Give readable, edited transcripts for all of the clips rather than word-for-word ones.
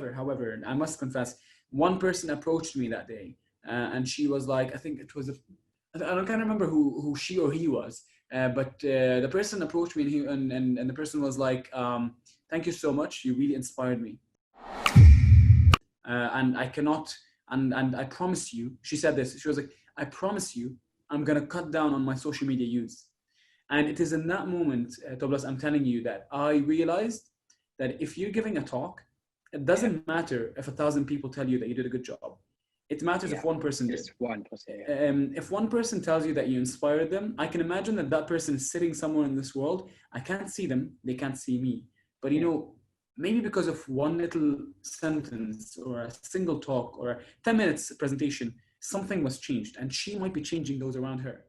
However, I must confess, one person approached me that day, and she was like, I think it was I can't remember who she or he was, but the person approached me, and the person was like, "Thank you so much. You really inspired me, and I cannot, and I promise you." She said this. She was like, "I promise you, I'm gonna cut down on my social media use." And it is in that moment, Toblas, I'm telling you that I realized that if you're giving a talk, it doesn't matter if 1,000 people tell you that you did a good job. It matters if one person did. Just one person. If one person tells you that you inspired them, I can imagine that that person is sitting somewhere in this world. I can't see them, they can't see me. But you know, maybe because of one little sentence or a single talk or a 10 minutes presentation, something was changed, and she might be changing those around her.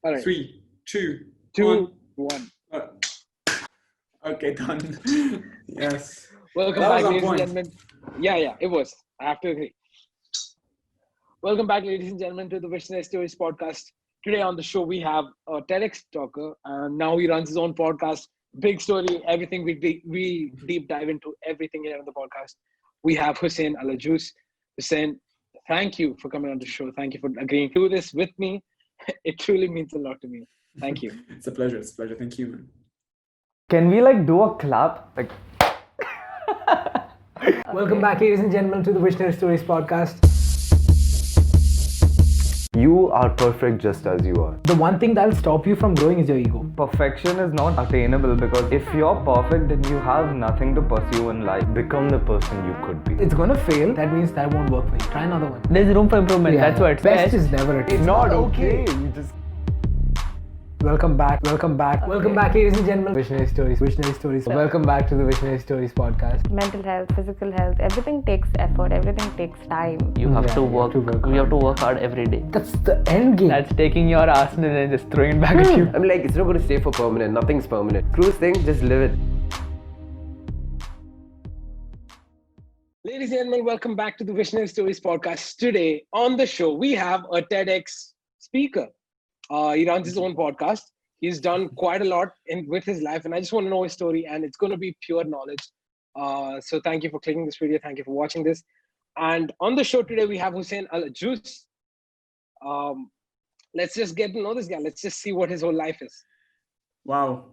All right. 3, 2, 1. Okay, done. Yes. Welcome That back, was on ladies and point. gentlemen. Yeah, it was. I have to agree. Welcome back, ladies and gentlemen, to the Visionary Stories podcast. Today on the show, we have a TEDx talker, and now he runs his own podcast. Big story, everything we deep dive into everything here on the podcast. We have Hussein Al-Ajous. Hussein, thank you for coming on the show. Thank you for agreeing to do this with me. It truly means a lot to me. Thank you. It's a pleasure. It's a pleasure. Thank you, man. Can we do a clap? Welcome back, ladies and gentlemen, to the Visionary Stories podcast. You are perfect just as you are. The one thing that'll stop you from growing is your ego. Perfection is not attainable because if you're perfect, then you have nothing to pursue in life. Become the person you could be. It's gonna fail. That means that won't work for you. Try another one. There's room for improvement. That's what. Best is never a It's not okay. You just Welcome back, ladies and gentlemen. Visionary Stories. Welcome back to the Visionary Stories podcast. Mental health, physical health, everything takes effort, everything takes time. You have to work. We have to work hard every day. That's the end game. That's taking your arsenal and just throwing it back at you. I'm like, it's not going to stay for permanent. Nothing's permanent. Cruise thing, just live it. Ladies and gentlemen, welcome back to the Visionary Stories podcast. Today on the show, we have a TEDx speaker. He runs his own podcast. He's done quite a lot with his life, and I just want to know his story, and it's going to be pure knowledge. So thank you for clicking this video. Thank you for watching this. And on the show today, we have Hussein Al-Ajous. Let's just get to know this guy. Let's just see what his whole life is. Wow,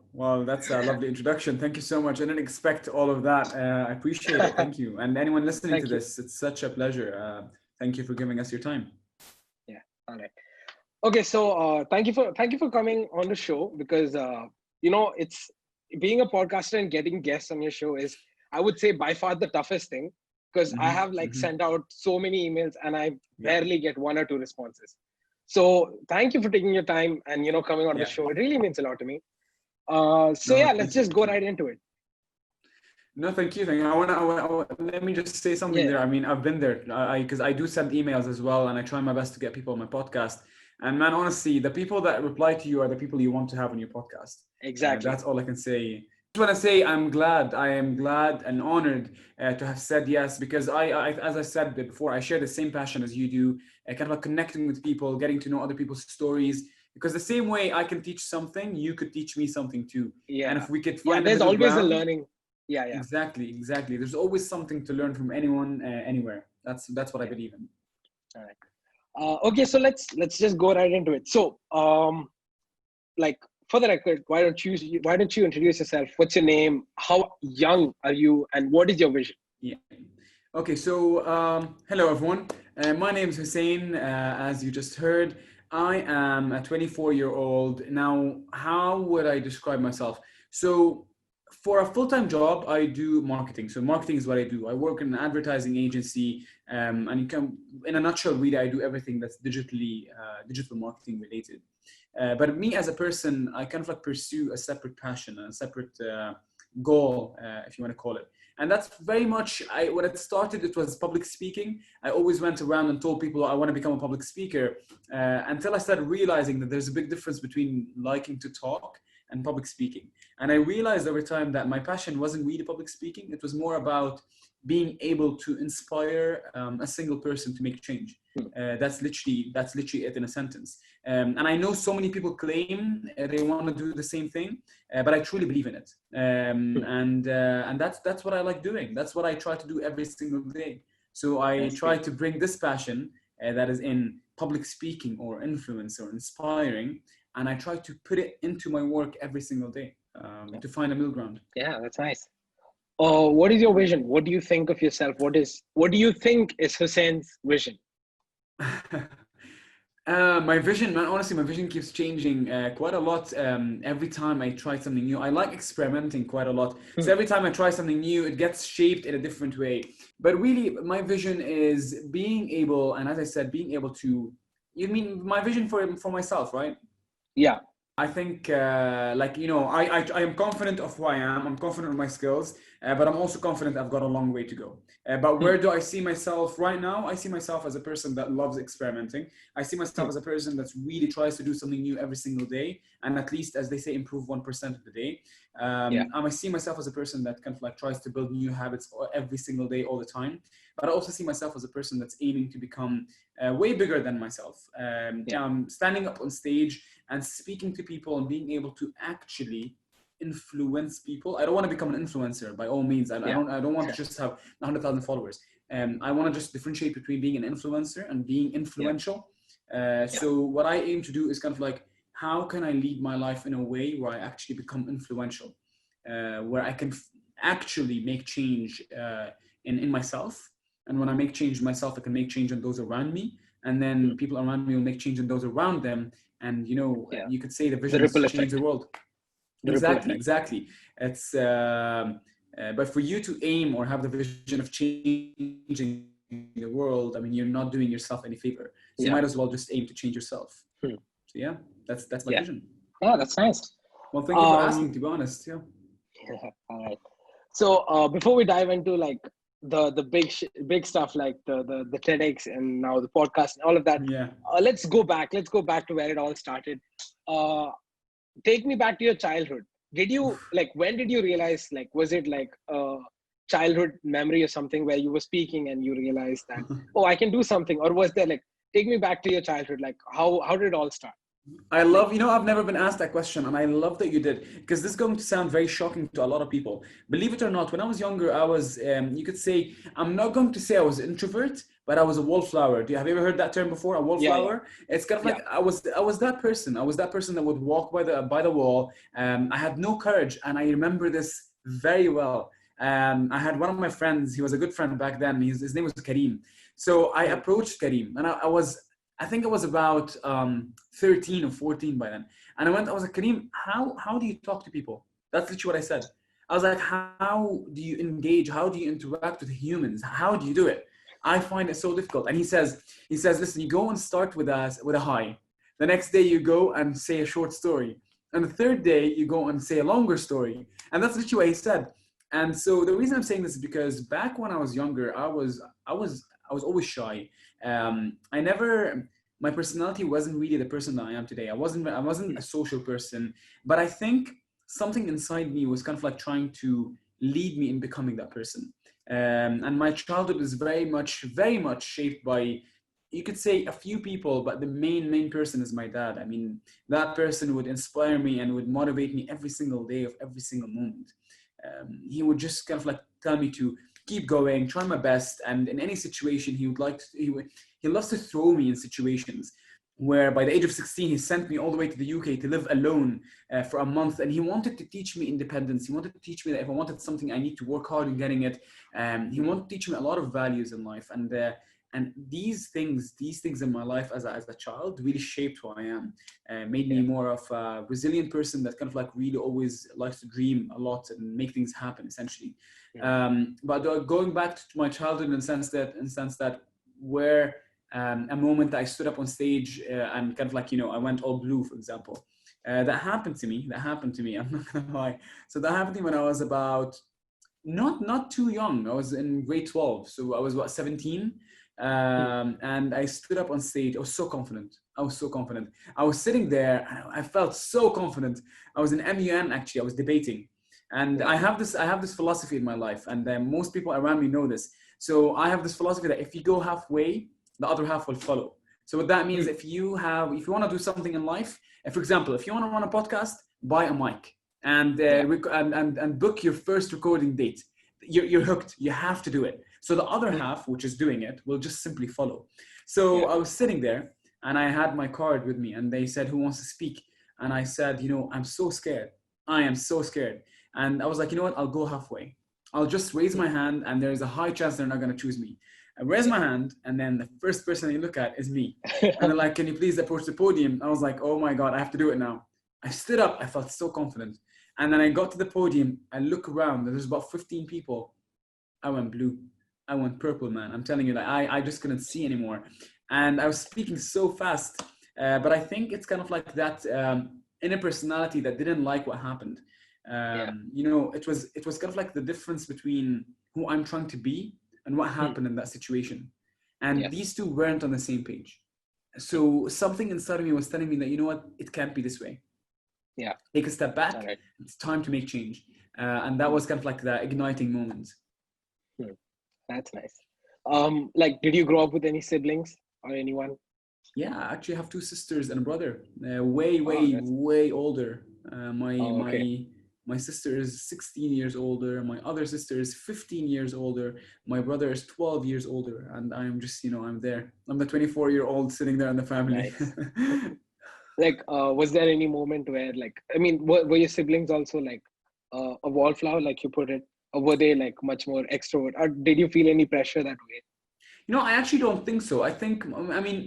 that's a lovely introduction. Thank you so much. I didn't expect all of that. I appreciate it. Thank you. And anyone listening to this, it's such a pleasure. Thank you for giving us your time. Yeah. All right. Okay. So thank you for coming on the show because it's being a podcaster and getting guests on your show is, I would say, by far the toughest thing because I have sent out so many emails and I barely get 1 or 2 responses. So thank you for taking your time and coming on the show. It really means a lot to me. Let's just go right into it. No, thank you. Let me just say something there. I mean, I've been there because I do send emails as well, and I try my best to get people on my podcast. And man, honestly, the people that reply to you are the people you want to have on your podcast. Exactly. That's all I can say. I just want to say I am glad and honored to have said yes, because I, as I said before, I share the same passion as you do, kind of like connecting with people, getting to know other people's stories. Because the same way I can teach something, you could teach me something too. Yeah. And if we could find there's always ground, a learning. Yeah. Exactly. There's always something to learn from anyone, anywhere. That's what I believe in. All right. Okay, so let's just go right into it. So, for the record, why don't you introduce yourself? What's your name? How young are you? And what is your vision? Yeah. Okay. So, hello everyone. My name is Hussein. As you just heard, I am a 24-year-old. Now, how would I describe myself? So, for a full-time job, I do marketing. So marketing is what I do. I work in an advertising agency, and you can, in a nutshell, really, I do everything that's digital marketing related. But me as a person, I kind of like pursue a separate passion, a separate goal, if you want to call it. And that's very much, when it started, it was public speaking. I always went around and told people I want to become a public speaker until I started realizing that there's a big difference between liking to talk and public speaking. And I realized over time that my passion wasn't really public speaking. It was more about being able to inspire a single person to make change. That's literally it in a sentence. And I know so many people claim they want to do the same thing, but I truly believe in it. And that's what I like doing. That's what I try to do every single day. So I try to bring this passion that is in public speaking or influence or inspiring, and I try to put it into my work every single day to find a middle ground. Yeah, that's nice. What is your vision? What do you think of yourself? What do you think is Hussein's vision? My vision, man, honestly, my vision keeps changing quite a lot every time I try something new. I like experimenting quite a lot. So every time I try something new, it gets shaped in a different way. But really, my vision is being able, and as I said, being able to, you mean my vision for myself, right? Yeah. I think, I am confident of who I am. I'm confident of my skills, but I'm also confident I've got a long way to go. But where do I see myself right now? I see myself as a person that loves experimenting. I see myself as a person that really tries to do something new every single day, and at least, as they say, improve 1% of the day. I see myself as a person that kind of like tries to build new habits every single day, all the time. But I also see myself as a person that's aiming to become way bigger than myself. Standing up on stage and speaking to people and being able to actually influence people. I don't want to become an influencer by all means. I don't want to just have 100,000 followers. I want to just differentiate between being an influencer and being influential. So what I aim to do is kind of like, how can I lead my life in a way where I actually become influential, where I can actually make change in myself. And when I make change in myself, I can make change on those around me. And then people around me will make change on those around them. And, you could say the vision is to change the world. Exactly. It's, but for you to aim or have the vision of changing the world, I mean, you're not doing yourself any favor. So you might as well just aim to change yourself. So yeah, that's my vision. Yeah, that's nice. Well, thank you for asking, to be honest. Yeah. All right. So before we dive into like the big stuff like the TEDx and now the podcast and all of that, let's go back to where it all started. Take me back to your childhood. Did you when did you realize, was it like a childhood memory or something where you were speaking and you realized that I can do something? Or was there take me back to your childhood, how did it all start? I love, I've never been asked that question, and I love that you did, because this is going to sound very shocking to a lot of people. Believe it or not, when I was younger, I was, you could say, I'm not going to say I was an introvert, but I was a wallflower. Have you ever heard that term before? A wallflower? Yeah. It's kind of like I was that person. I was that person that would walk by the wall. I had no courage, and I remember this very well. I had one of my friends. He was a good friend back then. His name was Kareem. So I approached Kareem, and I think I was about 13 or 14 by then. And I was like, Kareem, how do you talk to people? That's literally what I said. I was like, how do you engage? How do you interact with humans? How do you do it? I find it so difficult. And he says, listen, you go and start with a hi. The next day you go and say a short story. And the third day you go and say a longer story. And that's literally what he said. And so the reason I'm saying this is because back when I was younger, I was always shy. My personality wasn't really the person that I am today. I wasn't a social person, but I think something inside me was kind of like trying to lead me in becoming that person. And my childhood was very much shaped by, you could say, a few people, but the main person is my dad. I mean, that person would inspire me and would motivate me every single day of every single moment. He would just kind of like tell me to keep going, try my best, and in any situation he loves to throw me in situations where by the age of 16 he sent me all the way to the UK to live alone for a month, and he wanted to teach me independence. He wanted to teach me that if I wanted something, I need to work hard in getting it. He wanted to teach me a lot of values in life, and these things in my life as a child really shaped who I am, made me more of a resilient person that kind of like really always likes to dream a lot and make things happen, essentially. But going back to my childhood in the sense that where a moment that I stood up on stage and kind of like, I went all blue, for example. That happened to me. I'm not gonna lie. So that happened to me when I was about not too young. I was in grade 12, so I was about 17. And I stood up on stage. I was so confident. I was sitting there and I felt so confident. I was in MUN, actually. I was debating, and I have this philosophy in my life, and most people around me know this. So I have this philosophy that if you go halfway, the other half will follow. So what that means, if you want to do something in life, for example, if you want to run a podcast, buy a mic and and book your first recording date. You're hooked. You have to do it. So the other half, which is doing it, will just simply follow. So I was sitting there and I had my card with me and they said, who wants to speak? And I said, I'm so scared. I am so scared. And I was like, you know what? I'll go halfway. I'll just raise my hand and there's a high chance they're not going to choose me. I raise my hand and then the first person they look at is me. And they're like, can you please approach the podium? I was like, oh my God, I have to do it now. I stood up. I felt so confident. And then I got to the podium. I look around. There's about 15 people. I went blue. I went purple, man. I'm telling you, I just couldn't see anymore. And I was speaking so fast. But I think it's kind of like that inner personality that didn't like what happened. It was kind of like the difference between who I'm trying to be and what happened in that situation. And these two weren't on the same page. So something inside of me was telling me that, you know what, it can't be this way. Yeah. Take a step back. Right. It's time to make change. And that was kind of like the igniting moment. That's nice. Did you grow up with any siblings or anyone? Yeah, I actually have two sisters and a brother. Way older. My sister is 16 years older. My other sister is 15 years older. My brother is 12 years older. And I'm just, I'm there. I'm the 24-year-old sitting there in the family. Nice. Was there any moment where, were your siblings also a wallflower, like you put it? Or were they much more extrovert? Or did you feel any pressure that way? I actually don't think so. I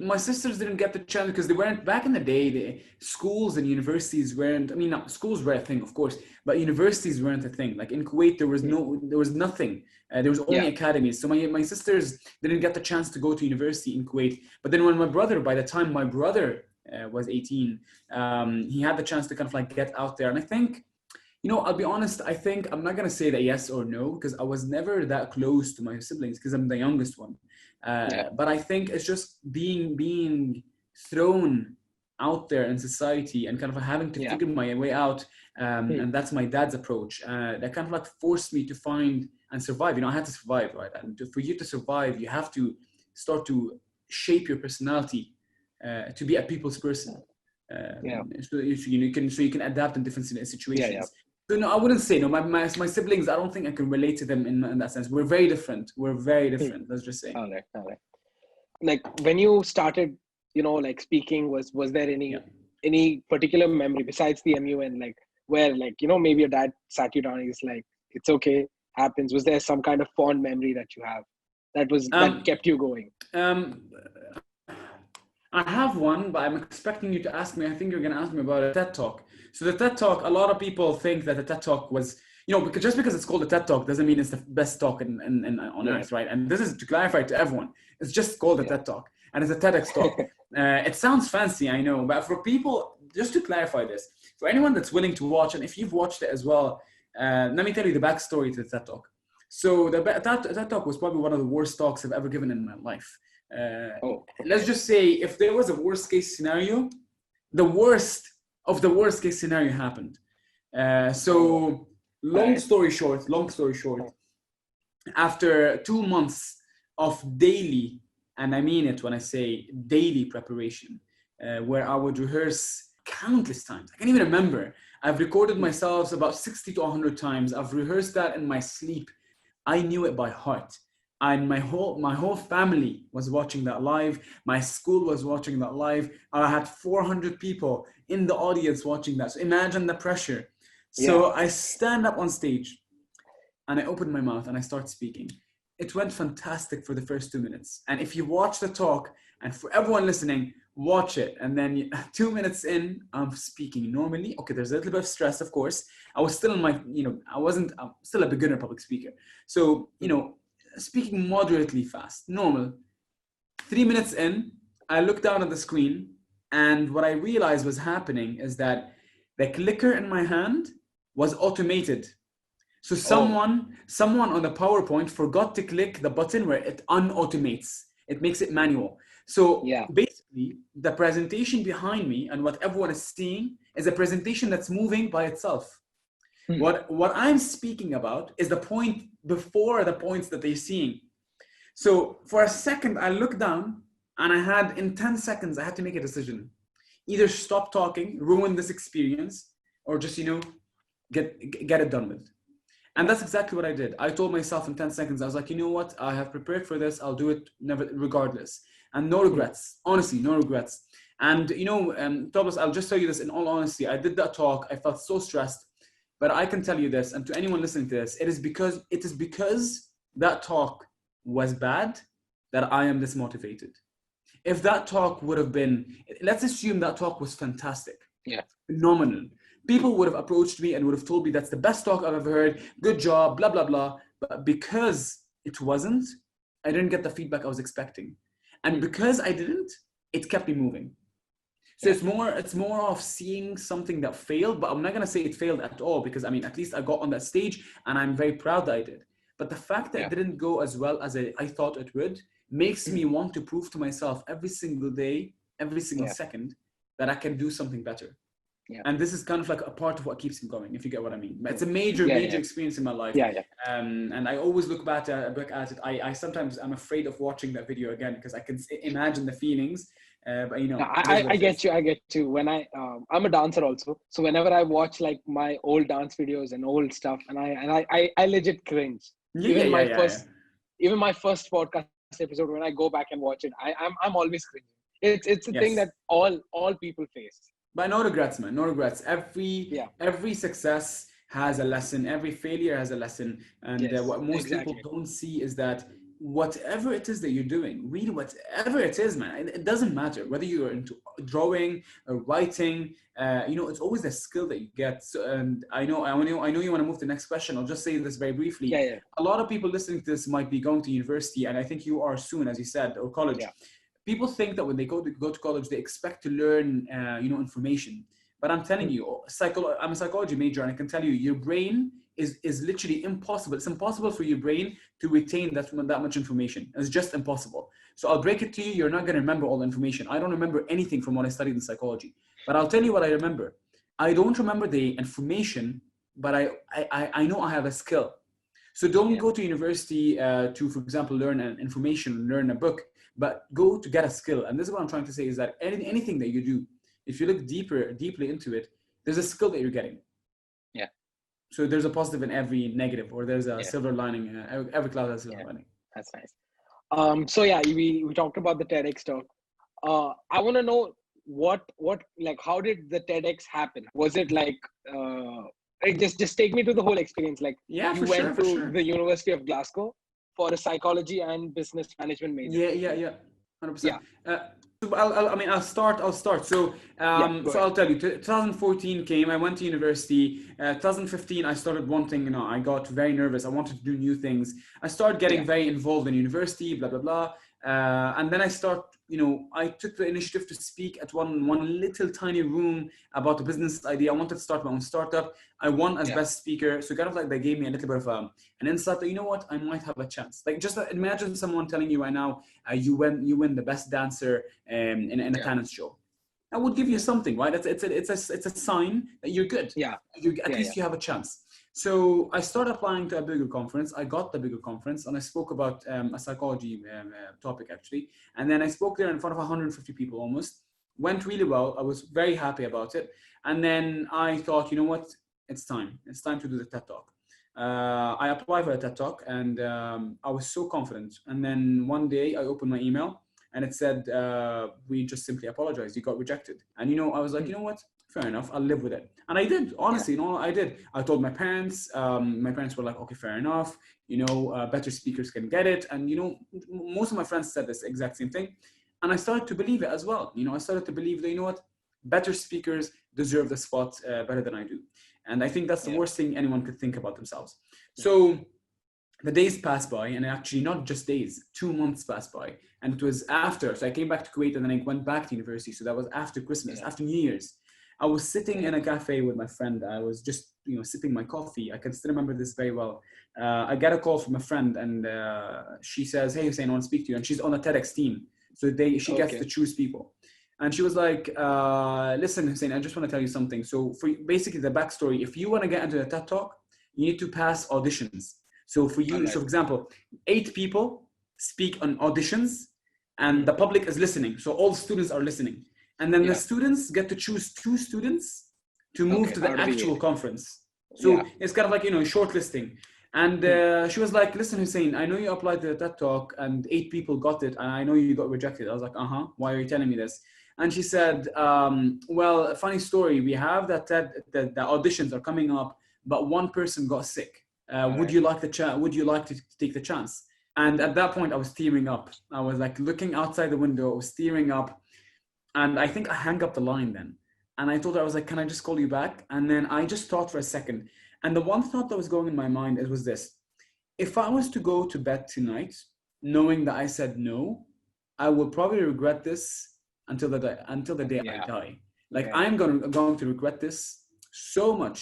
my sisters didn't get the chance because they weren't, back in the day, schools and universities weren't, schools were a thing, of course, but universities weren't a thing. Like in Kuwait, there was nothing. There was only academies. So my sisters didn't get the chance to go to university in Kuwait. But then by the time my brother was 18, he had the chance to kind of get out there. And I think, I'll be honest, I think I'm not going to say that yes or no, because I was never that close to my siblings because I'm the youngest one. But I think it's just being thrown out there in society and kind of having to figure my way out. And that's my dad's approach. That kind of forced me to find and survive. I had to survive, right? And for you to survive, you have to start to shape your personality to be a people's person. So you can adapt in different situations. So no, I wouldn't say no. My siblings, I don't think I can relate to them in that sense. We're very different. Let's just say. All right. When you started, speaking, was there any particular memory besides the MUN, where maybe your dad sat you down and he's like, it's okay, happens. Was there some kind of fond memory that you have that kept you going? I have one, but I'm expecting you to ask me. I think you're going to ask me about a TED Talk. So the TED Talk, a lot of people think that the TED Talk was, because it's called a TED Talk doesn't mean it's the best talk on earth, right? And this is to clarify to everyone. It's just called a TED Talk, and it's a TEDx talk. It sounds fancy, I know, but for people, just to clarify this, for anyone that's willing to watch, and if you've watched it as well, let me tell you the backstory to the TED Talk. So the TED Talk was probably one of the worst talks I've ever given in my life. Let's just say if there was a worst case scenario, the worst of the worst case scenario happened. Long story short, after 2 months of daily, and I mean it when I say daily preparation, where I would rehearse countless times. I can't even remember. I've recorded myself about 60 to 100 times. I've rehearsed that in my sleep. I knew it by heart. And my whole family was watching that live. My school was watching that live. I had 400 people in the audience watching that. So imagine the pressure. So I stand up on stage and I open my mouth and I start speaking. It went fantastic for the first 2 minutes. And if you watch the talk, and for everyone listening, watch it. And then 2 minutes in, I'm speaking normally. Okay, there's a little bit of stress, of course. I was still I'm still a beginner public speaker. So, speaking moderately fast, normal. 3 minutes in, I looked down at the screen, and what I realized was happening is that the clicker in my hand was automated. So someone on the PowerPoint forgot to click the button where it unautomates. It makes it manual. So basically, the presentation behind me and what everyone is seeing is a presentation that's moving by itself. What I'm speaking about is the point before the points that they're seeing. So for a second, I look down And I had, in 10 seconds, I had to make a decision. Either stop talking, ruin this experience, or just, get it done with. And that's exactly what I did. I told myself in 10 seconds, I was like, you know what? I have prepared for this. I'll do it regardless. And no regrets. Honestly, no regrets. And, Thomas, I'll just tell you this in all honesty. I did that talk. I felt so stressed. But I can tell you this, and to anyone listening to this, it is because that talk was bad that I am this motivated. If that talk would have been, let's assume that talk was fantastic. Yeah. Phenomenal. People would have approached me and would have told me that's the best talk I've ever heard. Good job, blah, blah, blah. But because it wasn't, I didn't get the feedback I was expecting. And because I didn't, it kept me moving. So it's more of seeing something that failed, but I'm not going to say it failed at all, because at least I got on that stage and I'm very proud that I did. But the fact that it didn't go as well as I thought it would makes me want to prove to myself every single day, every single second, that I can do something better. Yeah. And this is kind of like a part of what keeps me going, if you get what I mean. It's a major experience in my life. And I always look back at it. I sometimes I'm afraid of watching that video again because I can imagine the feelings. But I get you. When I'm a dancer also, so whenever I watch like my old dance videos and old stuff, and I legit cringe. Even my first podcast episode, when I go back and watch it, I'm always cringing. It's a thing that all people face. But no regrets, man. No regrets. Every success has a lesson. Every failure has a lesson. And what most people don't see is that whatever it is that you're doing, really whatever it is, man, it doesn't matter whether you're into drawing or writing. It's always a skill that you get. So, and I know you want to move to the next question. I'll just say this very briefly. A lot of people listening to this might be going to university, and I think you are soon, as you said, or college. People think that when they go to college, they expect to learn, information. But I'm telling you, I'm a psychology major, and I can tell you, your brain is literally impossible. It's impossible for your brain to retain that much information. It's just impossible. So I'll break it to you. You're not going to remember all the information. I don't remember anything from what I studied in psychology. But I'll tell you what I remember. I don't remember the information, but I know I have a skill. So don't go to university to, for example, learn learn a book. But go to get a skill. And this is what I'm trying to say is that anything that you do, if you look deeply into it, there's a skill that you're getting. Yeah. So there's a positive in every negative, or there's a silver lining. Every cloud has a silver lining. That's nice. We talked about the TEDx talk. I want to know how did the TEDx happen? Was it like, just take me to the whole experience. Like you went to the University of Glasgow for a psychology and business management major. 100%. I'll start. So I'll tell you, 2014 came, I went to university. 2015, I started wanting, I got very nervous. I wanted to do new things. I started getting very involved in university, blah, blah, blah. And then I took the initiative to speak at one little tiny room about a business idea. I wanted to start my own startup. I won as best speaker. So kind of like they gave me a little bit of an insight that, you know what, I might have a chance. Like just imagine someone telling you right now, you win the best dancer in a talent show. I would give you something, right? It's a sign that you're good. At least you have a chance. So I started applying to a bigger conference. I got the bigger conference, and I spoke about a psychology topic actually. And then I spoke there in front of 150 people almost. Went really well. I was very happy about it. And then I thought, you know what? It's time. It's time to do the TED Talk. I applied for a TED Talk, and I was so confident. And then one day I opened my email, and it said, we just simply apologized. You got rejected. And, I was like, you know what? Fair enough. I'll live with it. And I did, honestly, I did. I told my parents. My parents were like, okay, fair enough. Better speakers can get it. And, most of my friends said this exact same thing. And I started to believe it as well. I started to believe that, you know what? Better speakers deserve the spot better than I do. And I think that's the worst thing anyone could think about themselves. So the days passed by, and actually not just days, 2 months passed by. And it was after. So I came back to Kuwait, and then I went back to university. So that was after Christmas, after New Year's. I was sitting in a cafe with my friend. I was just, sipping my coffee. I can still remember this very well. I got a call from a friend, and she says, hey, Hussein, I want to speak to you. And she's on the TEDx team. So she gets to choose people. And she was like, listen, Hussein, I just want to tell you something. So for basically the backstory, if you want to get into the TED Talk, you need to pass auditions. So for you, so for example, 8 people speak on auditions. and the public is listening. So all students are listening. And then Yeah. the students get to choose 2 students to move Okay, to the out of the actual eight. conference. So Yeah. it's kind of like, shortlisting. And she was like, listen, Hussein, I know you applied to the TED Talk and 8 people got it. And I know you got rejected. I was like, why are you telling me this? And she said, well, funny story. We have that the auditions are coming up, but one person got sick. Would you like Would you like to take the chance? And at that point, I was tearing up. I was like looking outside the window. I was tearing up, and I think I hung up the line then. And I told her, I was like, "Can I just call you back?" And then I just thought for a second. And the one thought that was going in my mind was this: if I was to go to bed tonight, knowing that I said no, I will probably regret this until the day Yeah. I die. Like Yeah. I'm going to regret this so much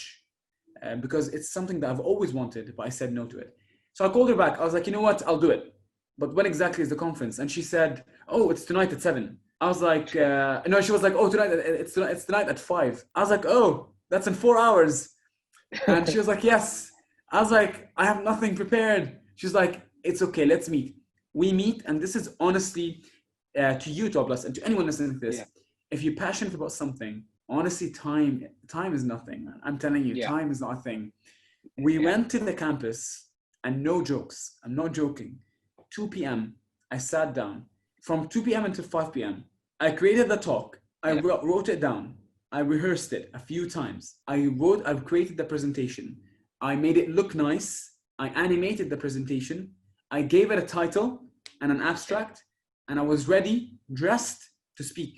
because it's something that I've always wanted, but I said no to it. So I called her back. I was like, you know what? I'll do it. But when exactly is the conference? And she said, oh, it's tonight at 7. I was like, no, she was like, oh, tonight, it's tonight at 5. I was like, oh, that's in 4 hours. And she was like, yes. I was like, I have nothing prepared. She's like, it's okay, let's meet. We meet, and this is honestly to you, Toblas, and to anyone listening to this. Yeah. If you're passionate about something, honestly, time is nothing. Man. I'm telling you, Yeah. time is not a thing. We went to the campus, and no jokes, I'm not joking. 2 p.m. I sat down. From 2 p.m. until 5 p.m. I created the talk. I wrote it down. I rehearsed it a few times. I've created the presentation. I made it look nice. I animated the presentation. I gave it a title and an abstract, and I was ready, dressed to speak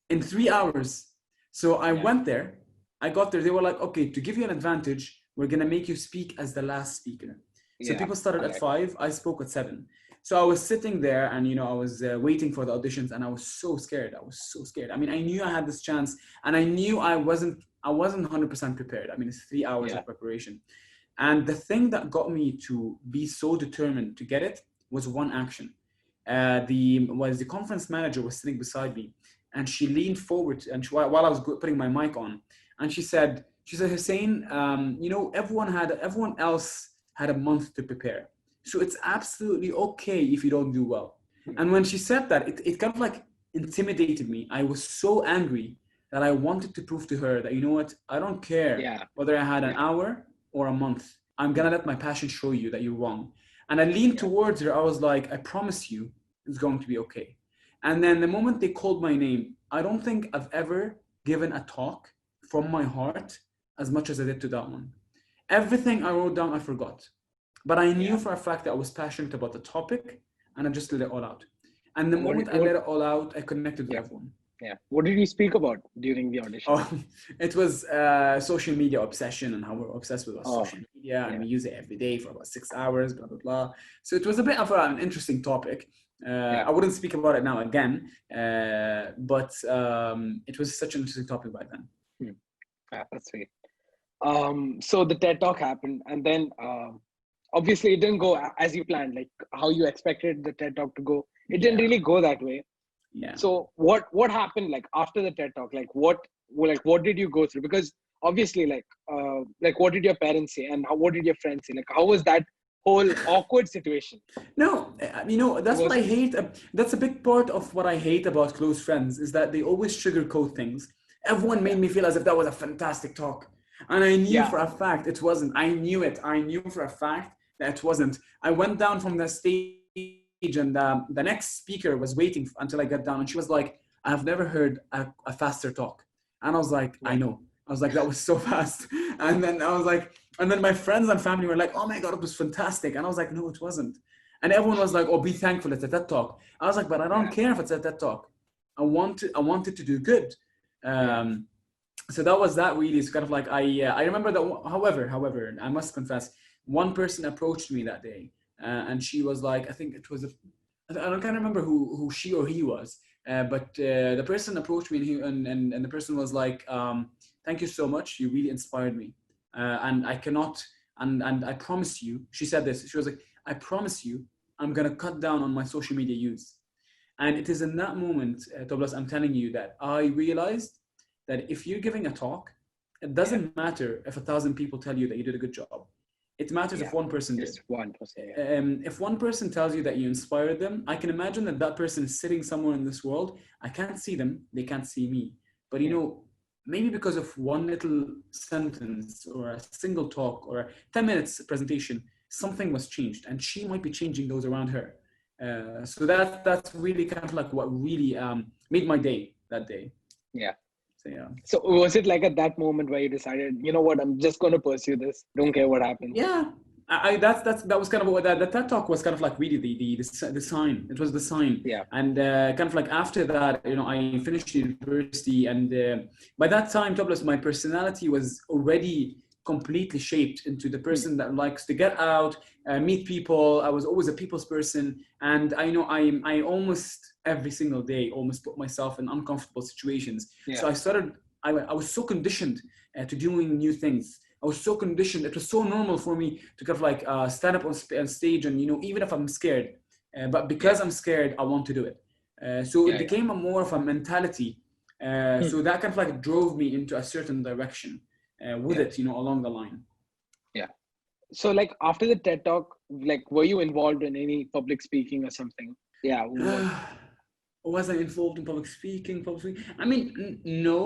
in 3 hours. So I went there. I got there. They were like, okay, to give you an advantage, we're going to make you speak as the last speaker. So people started at 5. I spoke at 7. So I was sitting there and, I was waiting for the auditions, and I was so scared. I mean, I knew I had this chance, and I knew I wasn't 100% prepared. I mean, it's 3 hours of preparation. And the thing that got me to be so determined to get it was one action. The conference manager was sitting beside me, and she leaned forward, and while I was putting my mic on, and she said, Hussein, everyone else had a month to prepare. So it's absolutely okay if you don't do well. And when she said that, it kind of like intimidated me. I was so angry that I wanted to prove to her that, you know what, I don't care whether I had an hour or a month. I'm going to let my passion show you that you're wrong. And I leaned towards her. I was like, I promise you it's going to be okay. And then the moment they called my name, I don't think I've ever given a talk from my heart as much as I did to that one. Everything I wrote down, I forgot. But I knew for a fact that I was passionate about the topic, and I just let it all out. And the moment I let it all out, I connected with everyone. Yeah. What did you speak about during the audition? Oh, it was social media obsession and how we're obsessed with our social media, and we use it every day for about 6 hours, blah, blah, blah. So it was a bit of an interesting topic. I wouldn't speak about it now again, but it was such an interesting topic back then. Yeah, that's great. So the TED Talk happened, and then obviously it didn't go as you planned, like how you expected the TED Talk to go. It didn't really go that way. Yeah. So what happened like after the TED Talk? Like what did you go through? Because obviously like what did your parents say, and what did your friends say? Like how was that whole awkward situation? No, that's what I hate. That's a big part of what I hate about close friends, is that they always sugarcoat things. Everyone made me feel as if that was a fantastic talk. And I knew for a fact it wasn't. I knew it. I knew for a fact that it wasn't. I went down from the stage, and the next speaker was waiting until I got down. And she was like, I have never heard a faster talk. And I was like, I know. I was like, that was so fast. And then I was like, and then my friends and family were like, oh my God, it was fantastic. And I was like, no, it wasn't. And everyone was like, oh, be thankful it's a TED Talk. I was like, but I don't care if it's a TED Talk. I wanted to do good. So that was that really. It's kind of like, I remember that, however, I must confess, one person approached me that day, and she was like, I think it was, I can't remember who she or he was, but the person approached me, and the person was like, thank you so much, you really inspired me, and I cannot, and I promise you, she said this, she was like, I promise you, I'm gonna cut down on my social media use. And it is in that moment, Toblas, I'm telling you that I realized that if you're giving a talk, it doesn't matter if 1,000 people tell you that you did a good job. It matters if one person did. Just 1%. Yeah. If one person tells you that you inspired them, I can imagine that that person is sitting somewhere in this world. I can't see them, they can't see me. But you know, maybe because of one little sentence or a single talk or a 10 minutes presentation, something was changed, and she might be changing those around her. So that's really kind of like what really made my day that day. Yeah. So yeah. So was it like at that moment where you decided, you know what, I'm just going to pursue this, don't care what happens? Yeah, that was kind of what that TED talk was kind of like really the sign. It was the sign. Yeah. And kind of like after that, you know, I finished university, and by that time, Topless, my personality was already completely shaped into the person that likes to get out, meet people. I was always a people's person, and I know I almost every single day almost put myself in uncomfortable situations. Yeah. So I was so conditioned to doing new things. I was so conditioned. It was so normal for me to kind of like stand up on stage, and you know, even if I'm scared, but because I'm scared, I want to do it. So it became a more of a mentality. So that kind of like drove me into a certain direction with it, you know, along the line. Yeah. So like after the TED talk, like were you involved in any public speaking or something? Yeah. Was I involved in public speaking? I mean, no,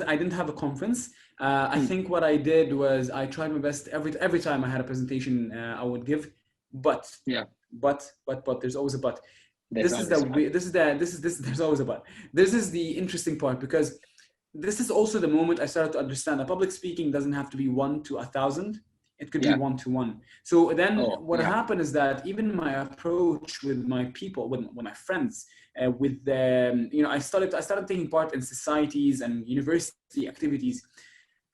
I didn't have a conference. I think what I did was I tried my best every time I had a presentation I would give, but there's always a but. There's always a but. This is the interesting part, because this is also the moment I started to understand that public speaking doesn't have to be 1 to 1,000. It could be 1 to 1. So then what happened is that even my approach with my people, with my friends, with them, you know, I started taking part in societies and university activities.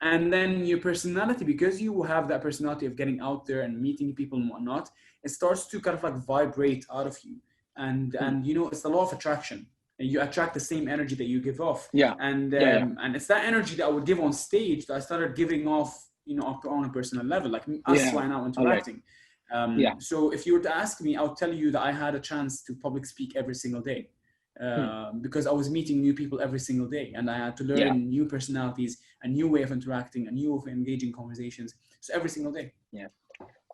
And then your personality, because you have that personality of getting out there and meeting people and whatnot, it starts to kind of like vibrate out of you. And you know, it's the law of attraction. And you attract the same energy that you give off. And it's that energy that I would give on stage that I started giving off, you know, on a personal level, like us right now interacting. So if you were to ask me, I would tell you that I had a chance to public speak every single day, because I was meeting new people every single day, and I had to learn new personalities, a new way of interacting, a new way of engaging conversations. So every single day.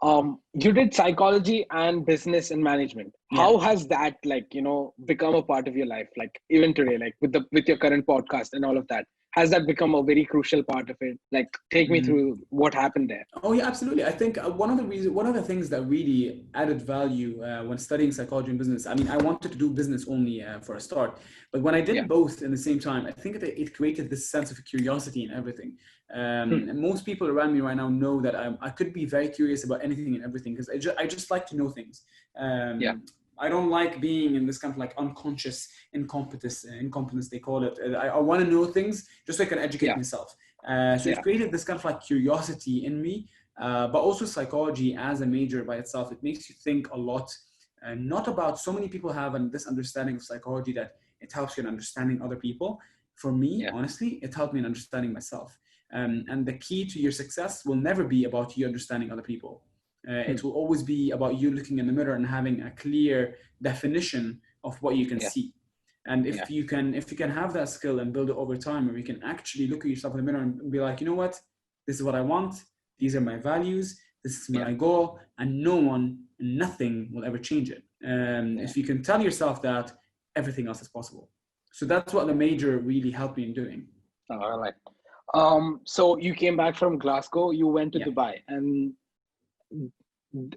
You did psychology and business and management. How has that, like, you know, become a part of your life? Like even today, like with your current podcast and all of that, has that become a very crucial part of it? Like, take me through what happened there. Oh yeah, absolutely. I think one of the things that really added value when studying psychology and business, I mean, I wanted to do business only for a start, but when I did both in the same time, I think that it created this sense of curiosity in everything. And most people around me right now know that I could be very curious about anything and everything, because I just like to know things. I don't like being in this kind of like unconscious incompetence they call it. I want to know things just so I can educate myself. So it created this kind of like curiosity in me, but also psychology as a major by itself. It makes you think a lot, not about, so many people have this understanding of psychology that it helps you in understanding other people. For me, honestly, it helped me in understanding myself. And the key to your success will never be about you understanding other people. It will always be about you looking in the mirror and having a clear definition of what you can see. And if you can have that skill and build it over time, where you can actually look at yourself in the mirror and be like, you know what, this is what I want. These are my values. This is my goal, and no one, nothing will ever change it. If you can tell yourself that, everything else is possible. So that's what the major really helped me in doing. All right. So you came back from Glasgow, you went to Dubai, and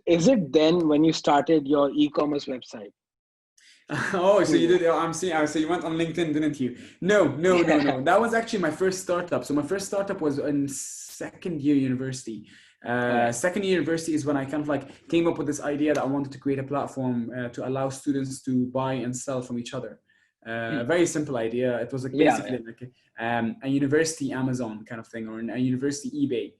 is it then when you started your e-commerce website? Oh, so you did. I'm seeing. So you went on LinkedIn, didn't you? No. That was actually my first startup. So my first startup was in second year university. Second year university is when I kind of like came up with this idea that I wanted to create a platform to allow students to buy and sell from each other. A very simple idea. It was like basically like a university Amazon kind of thing, or a university eBay.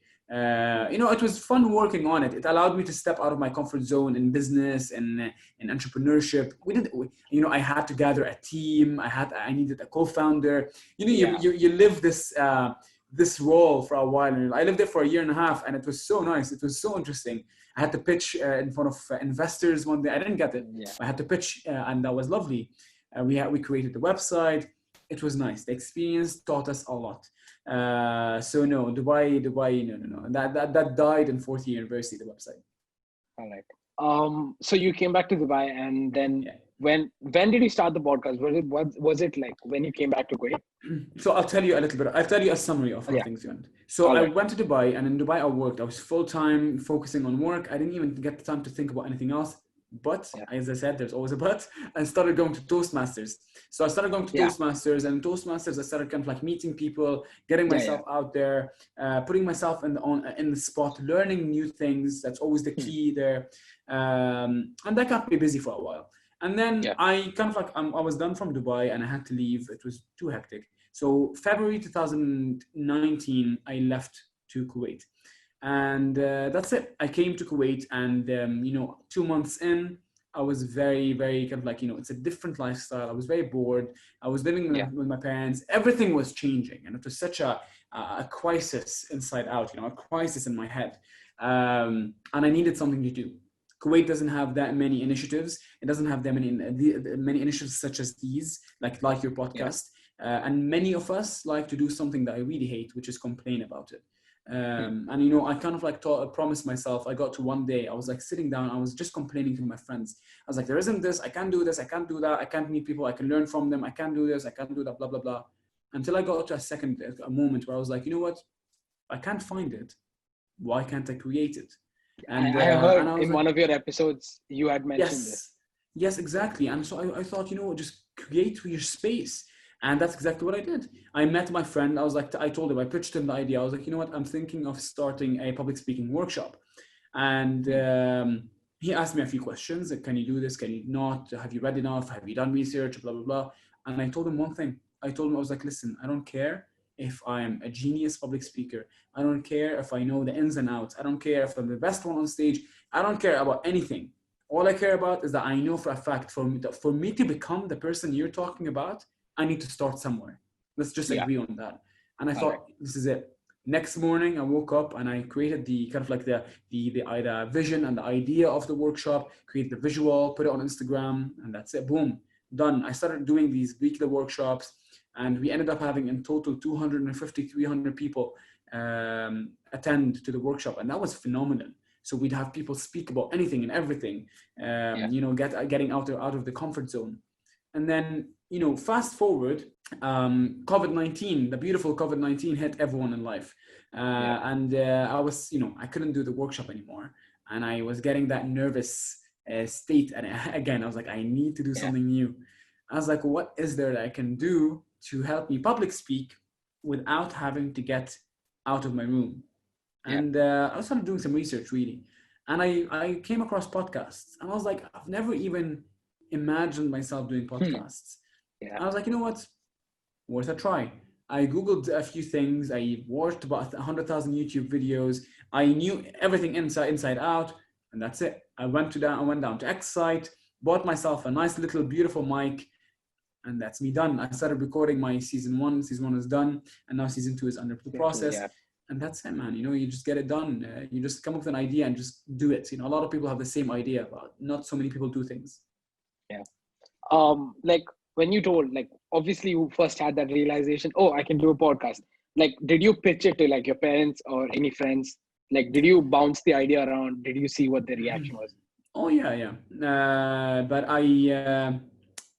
You know, it was fun working on it. It allowed me to step out of my comfort zone in business and in entrepreneurship. You know, I had to gather a team. I needed a co-founder. You know, you live this role for a while. And I lived there for 1.5 years, and it was so nice. It was so interesting. I had to pitch in front of investors one day. I didn't get it. I had to pitch, and that was lovely. We created the website. It was nice. The experience taught us a lot. So no, Dubai, no. That died in fourth year university, the website. All right. So you came back to Dubai, and then Yeah. when did you start the podcast? Was it like when you came back to Kuwait? So I'll tell you a little bit. I'll tell you a summary of how Yeah. things went. So All I right. went to Dubai, and in Dubai I worked. I was full time focusing on work. I didn't even get the time to think about anything else. But Yeah. as I said, there's always a but. I started going to Toastmasters. So I started going to Yeah. Toastmasters, and Toastmasters I started kind of like meeting people, getting Yeah, myself out there, putting myself in the spot, learning new things. That's always the key there, and that kept me busy for a while. And then Yeah. I kind of like I was done from Dubai, and I had to leave. It was too hectic. So February 2019, I left to Kuwait, and that's it. I came to Kuwait, and 2 months in, I was very, very kind of like it's a different lifestyle. I was very bored. I was living with my parents. Everything was changing, and it was such a crisis inside out. A crisis in my head, and I needed something to do. Kuwait doesn't have that many initiatives. It doesn't have that many initiatives such as these, like your podcast. And many of us like to do something that I really hate, which is complain about it. And I kind of like promised myself. I got to one day, I was like sitting down, I was just complaining to my friends. I was like, there isn't this, I can't do this, I can't do that, I can't meet people, I can learn from them, I can't do this, I can't do that, blah blah blah. Until I got to a moment where I was like, you know what, I can't find it, why can't I create it? And I heard and I was in one of your episodes you had mentioned this. Yes, exactly. And so I thought, just create your space. And that's exactly what I did. I met my friend. I was like, I told him, I pitched him the idea. I was like, you know what? I'm thinking of starting a public speaking workshop. And he asked me a few questions. Like, can you do this? Can you not? Have you read enough? Have you done research? Blah, blah, blah. And I told him one thing. I was like, listen, I don't care if I am a genius public speaker. I don't care if I know the ins and outs. I don't care if I'm the best one on stage. I don't care about anything. All I care about is that I know for a fact for me to become the person you're talking about, I need to start somewhere. Let's just agree on that. And I thought, this is it. Next morning, I woke up and I created the kind of like the vision and the idea of the workshop, create the visual, put it on Instagram, and that's it. Boom, done. I started doing these weekly workshops, and we ended up having in total 250, 300 people attend to the workshop, and that was phenomenal. So we'd have people speak about anything and everything, getting out of the comfort zone. And then, fast forward, COVID-19, the beautiful COVID-19 hit everyone in life. And I was, I couldn't do the workshop anymore. And I was getting that nervous state. And again, I was like, I need to do something new. I was like, what is there that I can do to help me public speak without having to get out of my room? And I started doing some research really. And I came across podcasts, and I was like, I've never even imagined myself doing podcasts. I was like, you know what? Worth a try. I Googled a few things. I watched about 100,000 YouTube videos. I knew everything inside out, and that's it. I went down to X-Site, bought myself a nice little beautiful mic, and that's me done. I started recording my season one. Season 1 is done, and now season 2 is under the process. And that's it, man. You just get it done. You just come up with an idea and just do it. A lot of people have the same idea, but not so many people do things. Like when you told, like, obviously you first had that realization, I can do a podcast. Like, did you pitch it to like your parents or any friends? Like, did you bounce the idea around? Did you see what their reaction was? Oh yeah. But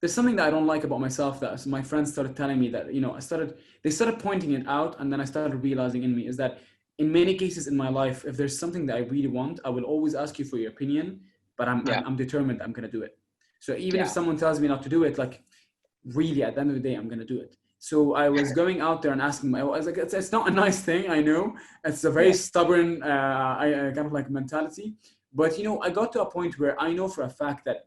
there's something that I don't like about myself that my friends started telling me that, they started pointing it out, and then I started realizing in me is that in many cases in my life, if there's something that I really want, I will always ask you for your opinion, but I'm determined I'm going to do it. So even if someone tells me not to do it, like really at the end of the day, I'm going to do it. So I was going out there and asking, I was like, it's not a nice thing. I know it's a very stubborn kind of like mentality, but I got to a point where I know for a fact that,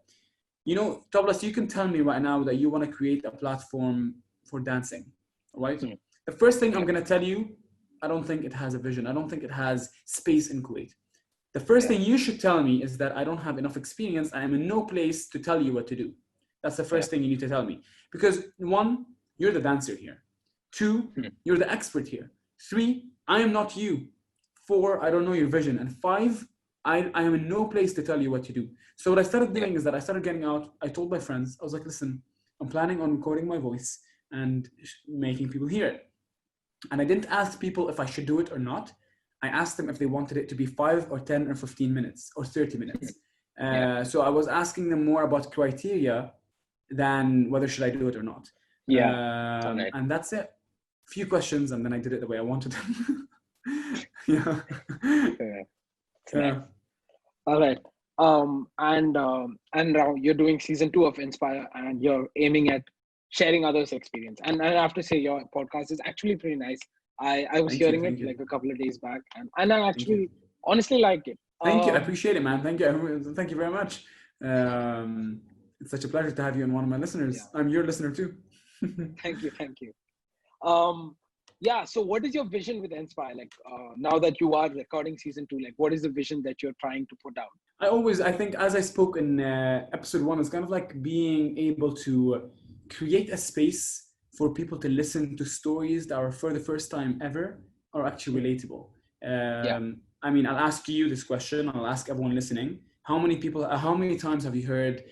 Toblas, you can tell me right now that you want to create a platform for dancing, right? The first thing I'm going to tell you, I don't think it has a vision. I don't think it has space in Kuwait. The first thing you should tell me is that I don't have enough experience. I am in no place to tell you what to do. That's the first thing you need to tell me. Because 1, you're the dancer here. 2, you're the expert here. 3, I am not you. 4, I don't know your vision. And 5, I am in no place to tell you what to do. So what I started doing is that I started getting out. I told my friends, I was like, listen, I'm planning on recording my voice and making people hear it. And I didn't ask people if I should do it or not. I asked them if they wanted it to be 5 or 10 or 15 minutes or 30 minutes. So I was asking them more about criteria than whether should I do it or not. Right. And that's it. Few questions, and then I did it the way I wanted. Yeah. Yeah. All right. And now you're doing season 2 of Inspire, and you're aiming at sharing others' experience. And I have to say, your podcast is actually pretty nice. I was hearing it like a couple of days back, and I actually honestly like it. Thank you. I appreciate it, man. Thank you. Thank you very much. It's such a pleasure to have you on one of my listeners. Yeah. I'm your listener too. Thank you. Yeah. So what is your vision with Inspire? Like now that you are recording season 2, like what is the vision that you're trying to put out? I think as I spoke in episode 1, it's kind of like being able to create a space for people to listen to stories that are for the first time ever are actually relatable. I mean, I'll ask you this question. I'll ask everyone listening. How many times have you heard,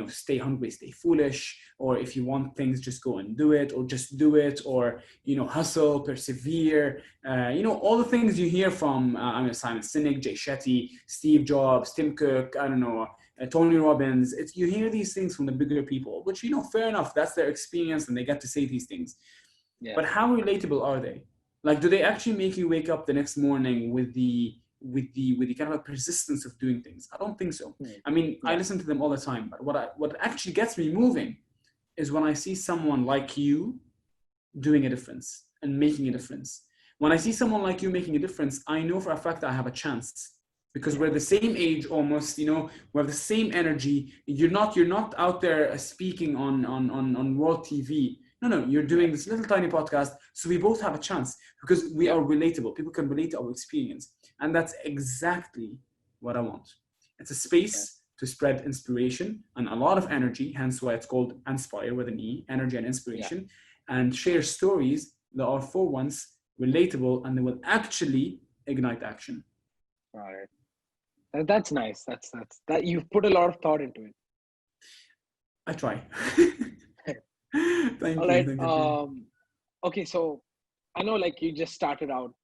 stay hungry, stay foolish, or if you want things, just go and do it, or just do it, or, hustle, persevere, all the things you hear from, Simon Sinek, Jay Shetty, Steve Jobs, Tim Cook, Tony Robbins. You hear these things from the bigger people, which, fair enough, that's their experience and they get to say these things. Yeah. But how relatable are they? Like, do they actually make you wake up the next morning with the kind of a persistence of doing things? I don't think so. I mean, I listen to them all the time, but what actually gets me moving is when I see someone like you doing a difference and making a difference. When I see someone like you making a difference, I know for a fact that I have a chance, because we're the same age almost, we have the same energy. You're not out there speaking on world TV. No, you're doing this little tiny podcast. So we both have a chance because we are relatable. People can relate to our experience. And that's exactly what I want. It's a space to spread inspiration and a lot of energy, hence why it's called Inspire with an E, energy and inspiration, and share stories that are for once relatable and they will actually ignite action. All right. That's nice. That's that you've put a lot of thought into it. I try. Thank All you. right. Thank you. Okay, so I know like you just started out,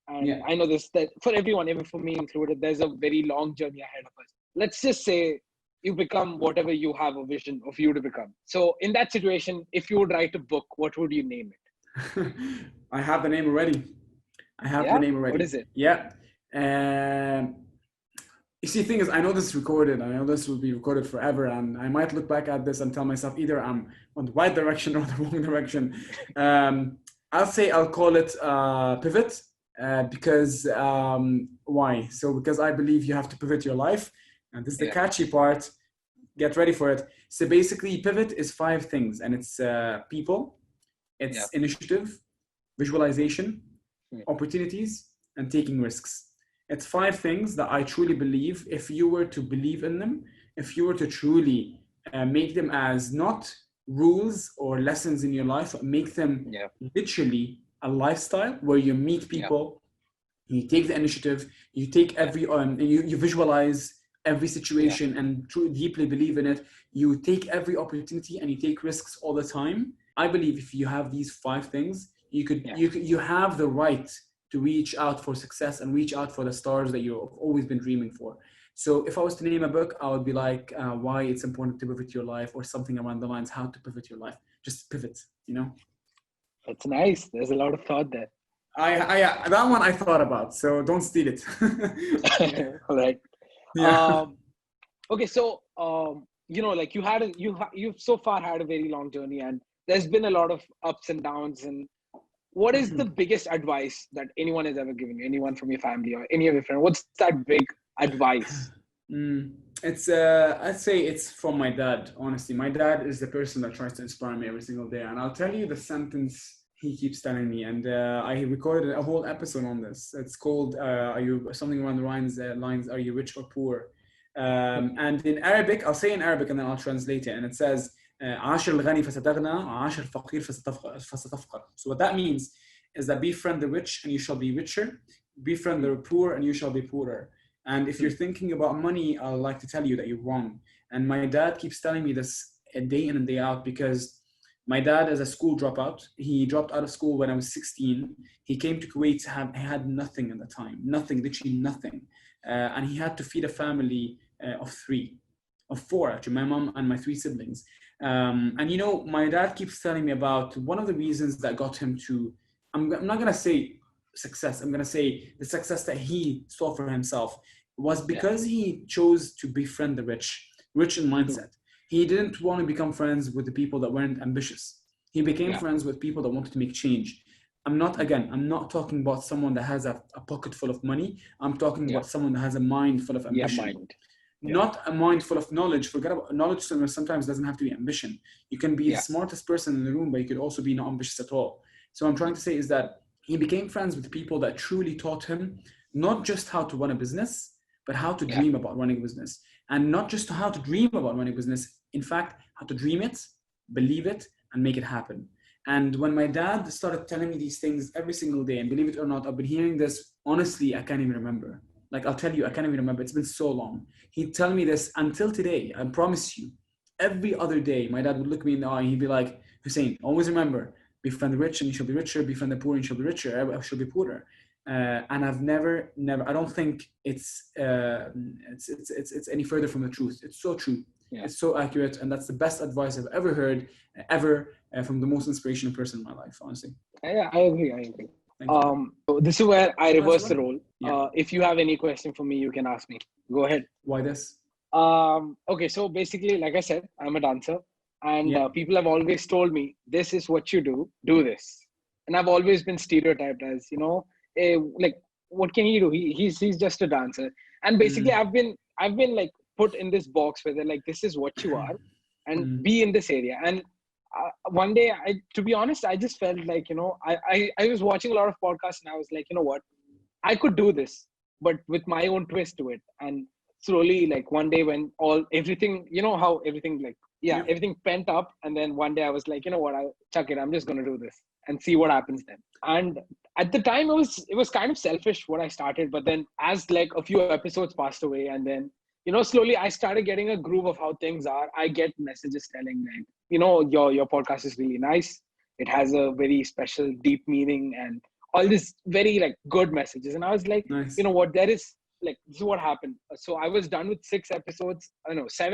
and I know that for everyone, even for me included, there's a very long journey ahead of us. Let's just say you become whatever you have a vision of you to become. So in that situation, if you would write a book, what would you name it? I have the name already. What is it? Yeah. You see, the thing is, I know this is recorded. I know this will be recorded forever. And I might look back at this and tell myself either I'm on the right direction or the wrong direction. I'll call it Pivot. Because why? So because I believe you have to pivot your life. And this is the catchy part. Get ready for it. So basically, Pivot is 5 things. And it's people, it's initiative, visualization, opportunities, and taking risks. It's 5 things that I truly believe, if you were to believe in them, if you were to truly make them as not rules or lessons in your life, make them literally a lifestyle where you meet people, you take the initiative, you take every, you visualize every situation and truly deeply believe in it. You take every opportunity and you take risks all the time. I believe if you have these 5 things, you have the right to reach out for success and reach out for the stars that you've always been dreaming for. So if I was to name a book, I would be like, why it's important to pivot your life, or something around the lines, how to pivot your life. Just pivot, That's nice. There's a lot of thought there. That one I thought about, so don't steal it. All right. Yeah. Okay, so like you've so far had a very long journey, and there's been a lot of ups and downs. And what is the biggest advice that anyone has ever given you? Anyone from your family or any of your friends? What's that big advice? It's I'd say it's from my dad. Honestly, my dad is the person that tries to inspire me every single day, and I'll tell you the sentence he keeps telling me. And I recorded a whole episode on this. It's called "Are you something around the lines? Are you rich or poor?" And in Arabic, I'll say in Arabic and then I'll translate it. And it says, "عاشر الغني فستغنى، عاشر الفقير فستفقر." So what that means is that befriend the rich and you shall be richer, befriend the poor and you shall be poorer. And if you're thinking about money, I'd like to tell you that you're wrong. And my dad keeps telling me this day in and day out, because My dad is a school dropout. He dropped out of school when I was 16. He came to Kuwait. He had nothing at the time, nothing, literally nothing, and he had to feed a family of four actually, my mom and my three siblings. And my dad keeps telling me about one of the reasons that got him to. I'm not gonna say success. I'm gonna say the success that he saw for himself was because he chose to befriend the rich in mindset. He didn't want to become friends with the people that weren't ambitious. He became friends with people that wanted to make change. I'm not talking about someone that has a pocket full of money. I'm talking about someone that has a mind full of ambition. Not a mind full of knowledge. Forget about knowledge. Sometimes doesn't have to be ambition. You can be the smartest person in the room, but you could also be not ambitious at all. So what I'm trying to say is that he became friends with people that truly taught him not just how to run a business, but how to dream about running a business. And not just how to dream about running a business, in fact, how to dream it, believe it, and make it happen. And when my dad started telling me these things every single day, and believe it or not, I've been hearing this, honestly, I can't even remember. Like, I'll tell you, I can't even remember. It's been so long. He'd tell me this until today, I promise you. Every other day, my dad would look me in the eye and he'd be like, Hussein, always remember, befriend the rich and you shall be richer, befriend the poor and you shall be richer, I shall be poorer. And I've never, I don't think it's any further from the truth. It's so true. It's so accurate. And that's the best advice I've ever heard, from the most inspirational person in my life, honestly. Yeah, I agree. So this is where I reverse the role. If you have any question for me, you can ask me. Go ahead. Why this? Okay, so basically, like I said, I'm a dancer. And people have always told me, this is what you do this. And I've always been stereotyped as, like, what can he do? He's just a dancer. And basically, I've been like put in this box where they're like, this is what you are, and be in this area. And one day, to be honest, I just felt like, I was watching a lot of podcasts and I was like, you know what, I could do this, but with my own twist to it. And slowly, like one day when everything, how everything like, everything pent up. And then one day I was like, you know what, I'll chuck it. I'm just going to do this and see what happens then. And at the time it was kind of selfish what I started, but then as like a few episodes passed away and then, slowly I started getting a groove of how things are. I get messages telling like, your podcast is really nice. It has a very special, deep meaning and all this very like good messages. And I was like, nice. You know what, there is like, this is what happened. So I was done with 7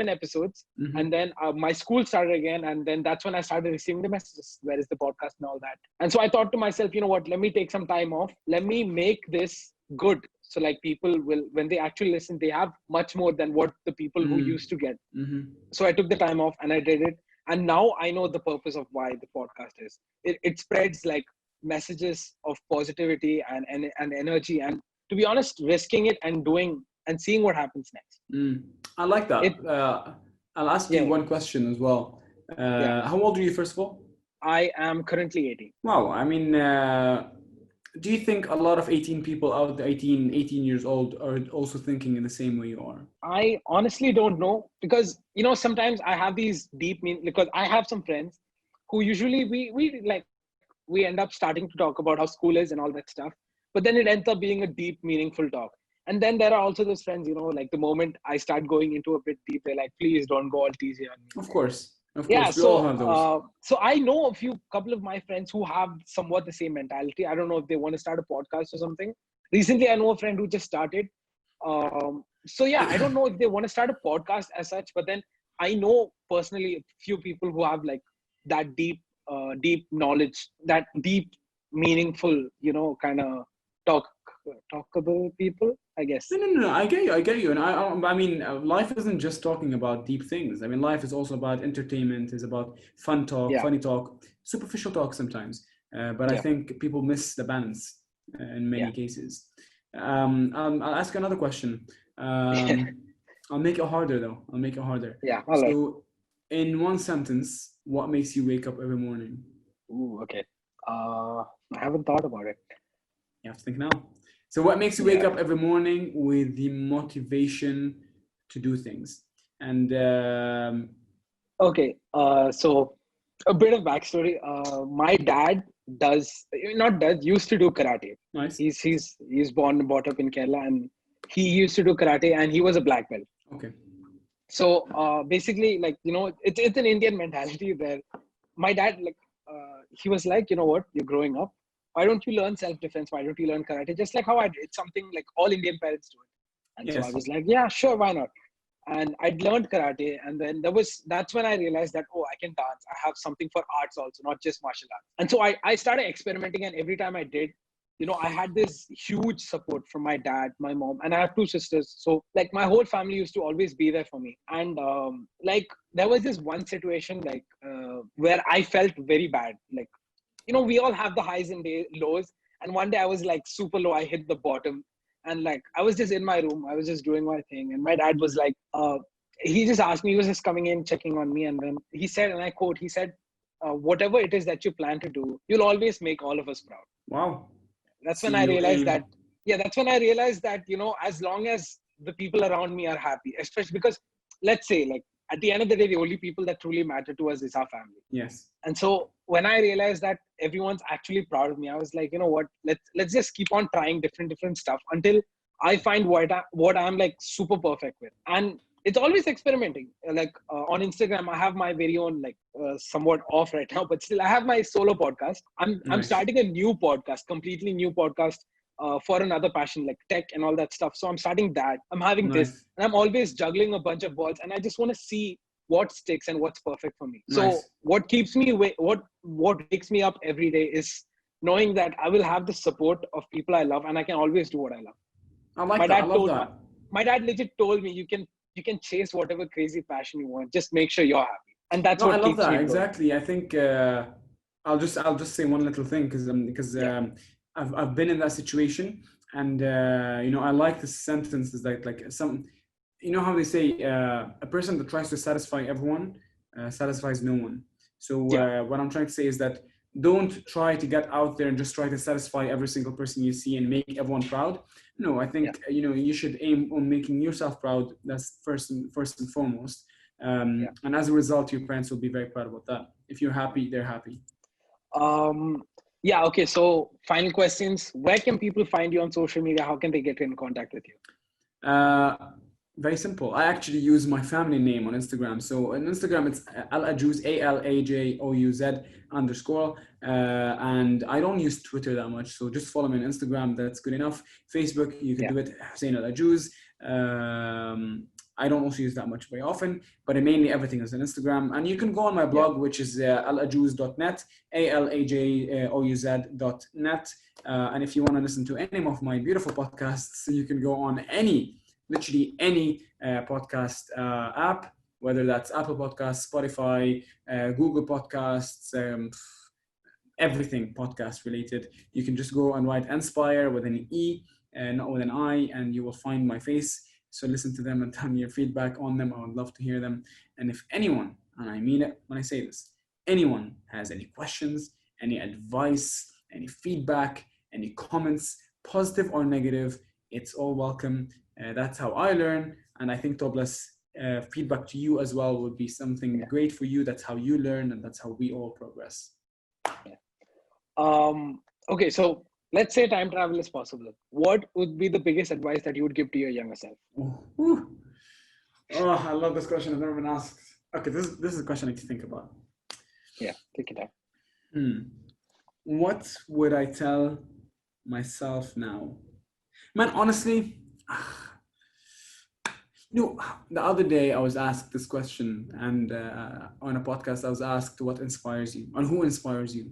episodes. And then my school started again. And then that's when I started receiving the messages. Where is the podcast and all that? And so I thought to myself, you know what, let me take some time off. Let me make this good. So like people will, when they actually listen, they have much more than what the people who used to get. So I took the time off and I did it. And now I know the purpose of why the podcast is. It spreads like messages of positivity and energy. And to be honest, risking it and doing and seeing what happens next. I like that. I'll ask you one question as well. How old are you, first of all? I am currently 18. Wow. I mean, do you think a lot of 18 people out there, 18 years old, are also thinking in the same way you are? I honestly don't know because, sometimes I have these deep because I have some friends who usually we end up starting to talk about how school is and all that stuff. But then it ends up being a deep, meaningful talk. And then there are also those friends, like the moment I start going into a bit deep, they're like, please don't go all teasy on me. Of course. Yeah, we all have those. So I know couple of my friends who have somewhat the same mentality. I don't know if they want to start a podcast or something. Recently, I know a friend who just started. So yeah, I don't know if they want to start a podcast as such, but then I know personally a few people who have like that deep knowledge, that deep, meaningful, kind of talkable people, I guess. No. I get you. And I mean, life isn't just talking about deep things. I mean, life is also about entertainment, is about fun talk, funny talk, superficial talk sometimes. But I think people miss the balance in many cases. I'll ask you another question. I'll make it harder though. Yeah. All right. So in one sentence, what makes you wake up every morning? Ooh, okay. I haven't thought about it. You have to think now. So what makes you wake up every morning with the motivation to do things? And okay, so a bit of backstory. My dad used to do karate. Nice. He's born and brought up in Kerala, and he used to do karate, and he was a black belt. Okay. So basically, like it's an Indian mentality where my dad, he was like, you know what, you're growing up. Why don't you learn self-defense? Why don't you learn karate? Just like how I did. It's something like all Indian parents do it. And so I Yes. was like, yeah, sure, why not? And I'd learned karate. And then that's when I realized that, oh, I can dance. I have something for arts also, not just martial arts. And so I started experimenting. And every time I did, I had this huge support from my dad, my mom, and I have 2 sisters. So like my whole family used to always be there for me. And there was this one situation where I felt very bad. Like, we all have the highs and lows. And one day I was like super low. I hit the bottom. And like, I was just in my room. I was just doing my thing. And my dad was like, he just asked me, he was just coming in, checking on me. And then he said, and I quote, he said, whatever it is that you plan to do, you'll always make all of us proud. Wow. That's when I realized that, as long as the people around me are happy, especially because let's say like at the end of the day, the only people that truly matter to us is our family. Yes. And so when I realized that everyone's actually proud of me, I was like, you know what, let's just keep on trying different stuff until I find what I'm like super perfect with. And it's always experimenting. Like on Instagram, I have my very own somewhat off right now, but still I have my solo podcast. I'm starting a new podcast, completely new podcast for another passion like tech and all that stuff. So I'm starting that. I'm having this, and I'm always juggling a bunch of balls, and I just want to see what sticks and what's perfect for me. So what keeps me what wakes me up every day is knowing that I will have the support of people I love, and I can always do what I love. I like that. I love that. My dad legit told me, you can chase whatever crazy passion you want. Just make sure you're happy, and that's what keeps me going. Exactly. I think I'll just say one little thing because I've been in that situation, and I like the sentences like some, how they say a person that tries to satisfy everyone satisfies no one. So what I'm trying to say is that don't try to get out there and just try to satisfy every single person you see and make everyone proud. No, I think you should aim on making yourself proud. That's first and foremost. And as a result, your parents will be very proud about that. If you're happy, they're happy. Okay. So final questions. Where can people find you on social media? How can they get in contact with you? Very simple. I actually use my family name on Instagram. So on Instagram, it's Alajouz, ALAJOUZ _. And I don't use Twitter that much. So just follow me on Instagram. That's good enough. Facebook, you can do it, Hussein Alajouz. I don't also use that much very often, but mainly everything is on Instagram. And you can go on my blog, which is alajouz.net, ALAJOUZ.net. And if you want to listen to any of my beautiful podcasts, you can go on literally any podcast app, whether that's Apple Podcasts, Spotify, Google Podcasts, everything podcast related. You can just go and write Inspire with an E and not with an I, and you will find my face. So listen to them and tell me your feedback on them. I would love to hear them. And if anyone, and I mean it when I say this, anyone has any questions, any advice, any feedback, any comments, positive or negative, it's all welcome. That's how I learn. And I think Tobless feedback to you as well would be something great for you. That's how you learn, and that's how we all progress. Okay, so let's say time travel is possible. What would be the biggest advice that you would give to your younger self? Oh, I love this question. I've never been asked. Okay, this is a question I need to think about. Yeah, take it out. What would I tell myself now? Man, honestly, the other day I was asked this question, and on a podcast I was asked what inspires you, and who inspires you.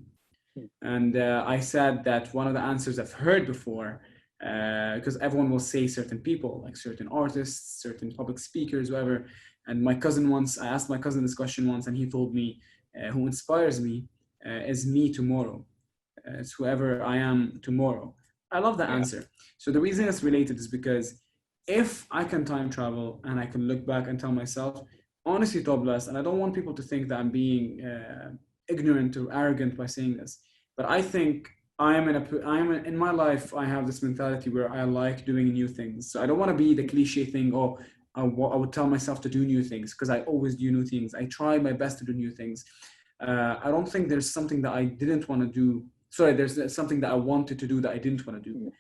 And I said that one of the answers I've heard before, because everyone will say certain people, like certain artists, certain public speakers, whatever. And I asked my cousin this question once, and he told me, who inspires me is me tomorrow. It's whoever I am tomorrow. I love that answer. So the reason it's related is because if I can time travel and I can look back and tell myself, honestly, Tobless, and I don't want people to think that I'm being ignorant or arrogant by saying this, but I think in my life, I have this mentality where I like doing new things. So I don't want to be the cliche thing, I would tell myself to do new things, because I always do new things. I try my best to do new things. I don't think there's something that I didn't want to do. Sorry, there's something that I wanted to do that I didn't want to do.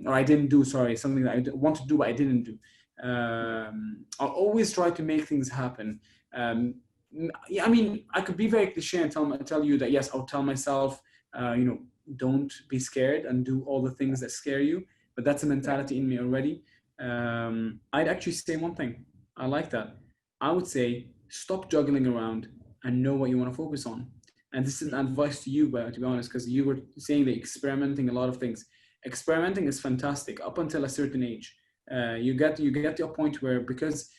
Or I didn't do, something that I want to do but I didn't do. I'll always try to make things happen. Yeah, I mean, I could be very cliche and tell you that yes, I'll tell myself, don't be scared and do all the things that scare you. But that's a mentality in me already. I'd actually say one thing. I like that. I would say stop juggling around and know what you want to focus on. And this is an advice to you, to be honest, because you were saying that experimenting a lot of things. Experimenting is fantastic up until a certain age. You get to a point where because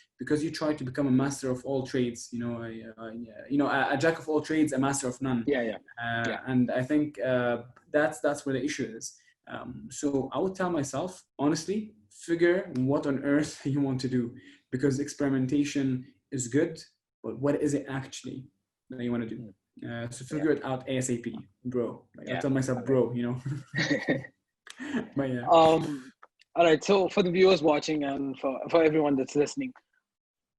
you try to become a master of all trades, a jack of all trades, a master of none. And I think that's where the issue is. So I would tell myself, honestly, figure what on earth you want to do, because experimentation is good, but what is it actually that you want to do? So figure it out ASAP, bro. I tell myself, bro, But yeah. All right. So for the viewers watching and for everyone that's listening,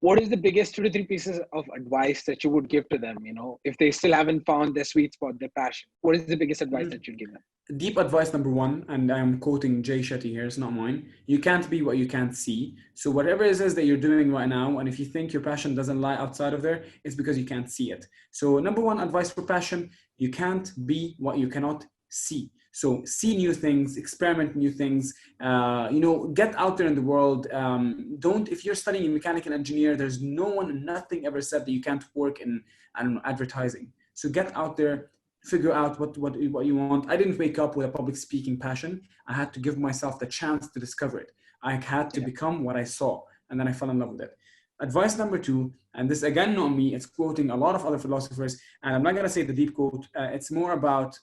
what is the biggest 2 to 3 pieces of advice that you would give to them? If they still haven't found their sweet spot, their passion, what is the biggest advice that you'd give them? Deep advice number 1, and I'm quoting Jay Shetty here, it's not mine. You can't be what you can't see. So whatever it is that you're doing right now, and if you think your passion doesn't lie outside of there, it's because you can't see it. So number 1 advice for passion, you can't be what you cannot see. So see new things, experiment new things, get out there in the world. If you're studying a mechanical engineer, there's nothing ever said that you can't work in, advertising. So get out there, figure out what you want. I didn't wake up with a public speaking passion. I had to give myself the chance to discover it. I had to become what I saw, and then I fell in love with it. Advice number 2, and this again, not me, it's quoting a lot of other philosophers, and I'm not going to say the deep quote. It's more about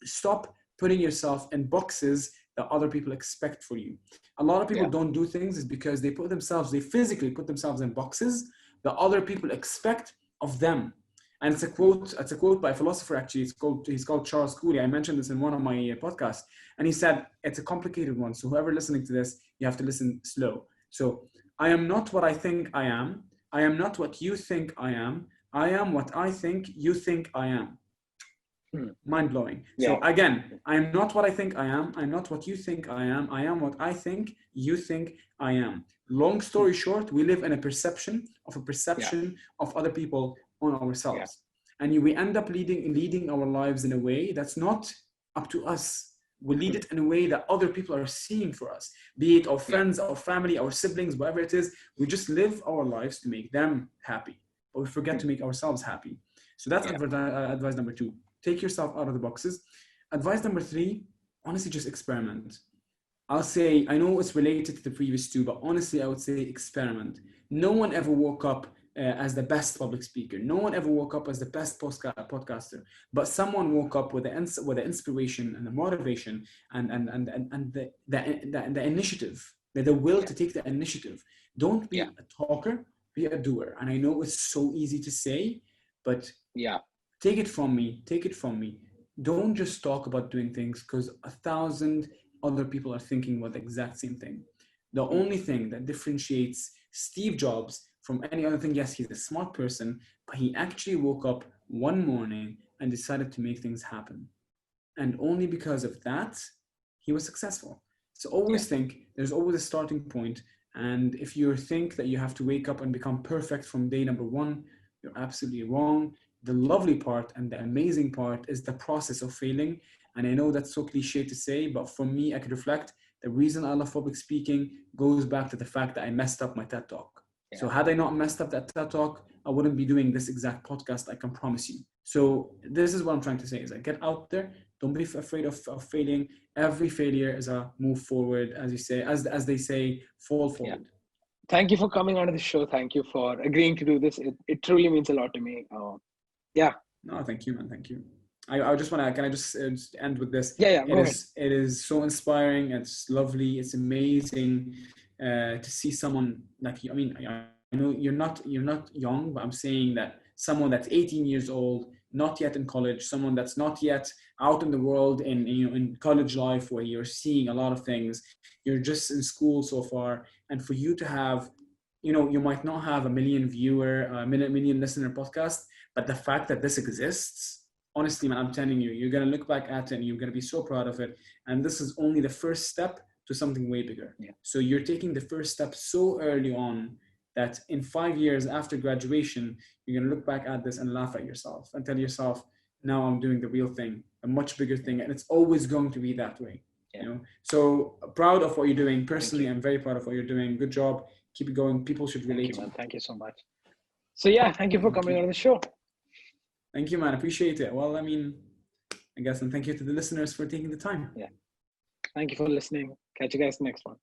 stop putting yourself in boxes that other people expect for you. A lot of people don't do things is because they physically put themselves in boxes that other people expect of them. And it's a quote by a philosopher, actually. He's called Charles Cooley. I mentioned this in one of my podcasts. And he said, it's a complicated one. So whoever listening to this, you have to listen slow. So I am not what I think I am. I am not what you think I am. I am what I think you think I am. Mind-blowing. So again, I am not what I think I am. I'm not what you think I am. I am what I think you think I am. Long story short, we live in a perception of other people on ourselves. And we end up leading our lives in a way that's not up to us. We lead it in a way that other people are seeing for us, be it our friends, our family, our siblings, whatever it is. We just live our lives to make them happy, but we forget to make ourselves happy. So that's advice number 2. Take yourself out of the boxes. Advice number 3, honestly, just experiment. I'll say, I know it's related to the previous 2, but honestly, I would say experiment. No one ever woke up as the best public speaker. No one ever woke up as the best podcaster, but someone woke up with the inspiration and the motivation and the initiative, the will to take the initiative. Don't be a talker, be a doer. And I know it's so easy to say, but take it from me. Don't just talk about doing things because 1,000 other people are thinking about the exact same thing. The only thing that differentiates Steve Jobs from any other thing, yes, he's a smart person, but he actually woke up one morning and decided to make things happen. And only because of that, he was successful. So always think there's always a starting point. And if you think that you have to wake up and become perfect from day number 1, you're absolutely wrong. The lovely part and the amazing part is the process of failing. And I know that's so cliche to say, but for me, I could reflect. The reason I love public speaking goes back to the fact that I messed up my TED Talk. So had I not messed up that TED Talk, I wouldn't be doing this exact podcast, I can promise you. So this is what I'm trying to say, is like, get out there. Don't be afraid of failing. Every failure is a move forward, as you say, as they say, fall forward. Thank you for coming onto the show. Thank you for agreeing to do this. It truly means a lot to me. No, thank you, man. Thank you. I just want to, can I just end with this? Go ahead. It is so inspiring. It's lovely. It's amazing to see someone like you. I mean, I know you're not young, but I'm saying that someone that's 18 years old, not yet in college, someone that's not yet out in the world in college life where you're seeing a lot of things. You're just in school so far. And for you to have, you might not have a million listener podcast, but the fact that this exists, honestly, man, I'm telling you, you're going to look back at it and you're going to be so proud of it. And this is only the first step to something way bigger. So you're taking the first step so early on. that in 5 years after graduation, you're going to look back at this and laugh at yourself and tell yourself, now I'm doing the real thing, a much bigger thing. And it's always going to be that way. You know, so proud of what you're doing. Personally, I'm very proud of what you're doing. Good job. Keep it going. People should relate to you. Thank you so much. So yeah, thank you for coming on the show. Thank you, man. Appreciate it. Well, I mean, I guess, and thank you to the listeners for taking the time. Yeah. Thank you for listening. Catch you guys next one.